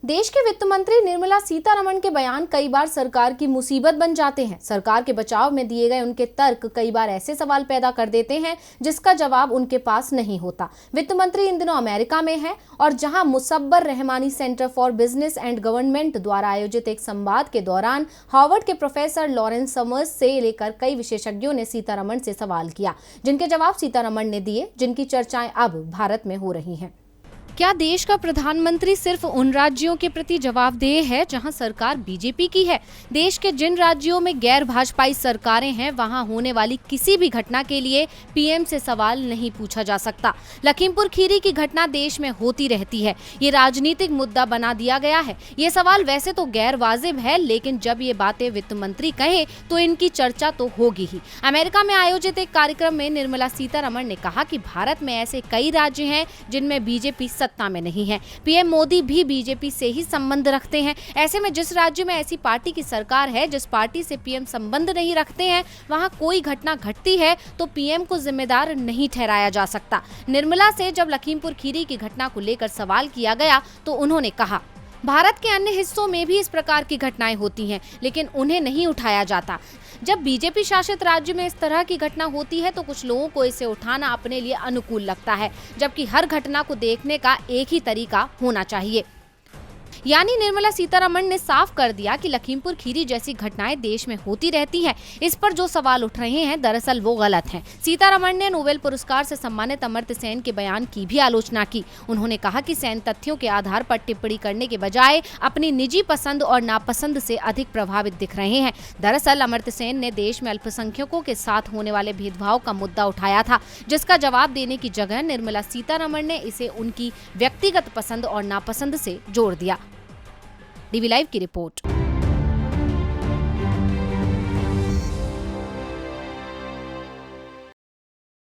देश के वित्त मंत्री निर्मला सीतारमण के बयान कई बार सरकार की मुसीबत बन जाते हैं। सरकार के बचाव में दिए गए उनके तर्क कई बार ऐसे सवाल पैदा कर देते हैं जिसका जवाब उनके पास नहीं होता। वित्त मंत्री इन दिनों अमेरिका में हैं और जहां Mossavar Rahmani Center for Business and Government द्वारा आयोजित एक संवाद के दौरान हार्वर्ड के प्रोफेसर लॉरेंस समर्स से लेकर कई विशेषज्ञों ने सीतारमण से सवाल किया, जिनके जवाब सीतारमण ने दिए, जिनकी चर्चाएं अब भारत में हो रही हैं। क्या देश का प्रधानमंत्री सिर्फ उन राज्यों के प्रति जवाबदेह है जहां सरकार बीजेपी की है? देश के जिन राज्यों में गैर भाजपाई सरकारें हैं वहां होने वाली किसी भी घटना के लिए पीएम से सवाल नहीं पूछा जा सकता। लखीमपुर खीरी की घटना देश में होती रहती है, ये राजनीतिक मुद्दा बना दिया गया है। ये सवाल वैसे तो गैर वाजिब है, लेकिन जब ये बातें वित्त मंत्री कहे तो इनकी चर्चा तो होगी ही। अमेरिका में आयोजित एक कार्यक्रम में निर्मला सीतारमण ने कहा कि भारत में ऐसे कई राज्य हैं जिनमें बीजेपी सत्ता में नहीं है। पीएम मोदी भी बीजेपी से ही संबंध रखते हैं। ऐसे में जिस राज्य में ऐसी पार्टी की सरकार है जिस पार्टी से पीएम संबंध नहीं रखते हैं, वहां कोई घटना घटती है तो पीएम को जिम्मेदार नहीं ठहराया जा सकता। निर्मला से जब लखीमपुर खीरी की घटना को लेकर सवाल किया गया तो उन्होंने कहा, भारत के अन्य हिस्सों में भी इस प्रकार की घटनाएं होती हैं, लेकिन उन्हें नहीं उठाया जाता। जब बीजेपी शासित राज्य में इस तरह की घटना होती है तो कुछ लोगों को इसे उठाना अपने लिए अनुकूल लगता है, जबकि हर घटना को देखने का एक ही तरीका होना चाहिए। यानी निर्मला सीतारमण ने साफ कर दिया कि लखीमपुर खीरी जैसी घटनाएं देश में होती रहती हैं। इस पर जो सवाल उठ रहे हैं दरअसल वो गलत हैं। सीतारमण ने नोबेल पुरस्कार से सम्मानित अमर्त्य सेन के बयान की भी आलोचना की। उन्होंने कहा कि सेन तथ्यों के आधार पर टिप्पणी करने के बजाय अपनी निजी पसंद और नापसंद से अधिक प्रभावित दिख रहे हैं। दरअसल अमर्त्य सेन ने देश में अल्पसंख्यकों के साथ होने वाले भेदभाव का मुद्दा उठाया था, जिसका जवाब देने की जगह निर्मला सीतारमण ने इसे उनकी व्यक्तिगत पसंद और नापसंद से जोड़ दिया। डीवी लाइव की रिपोर्ट।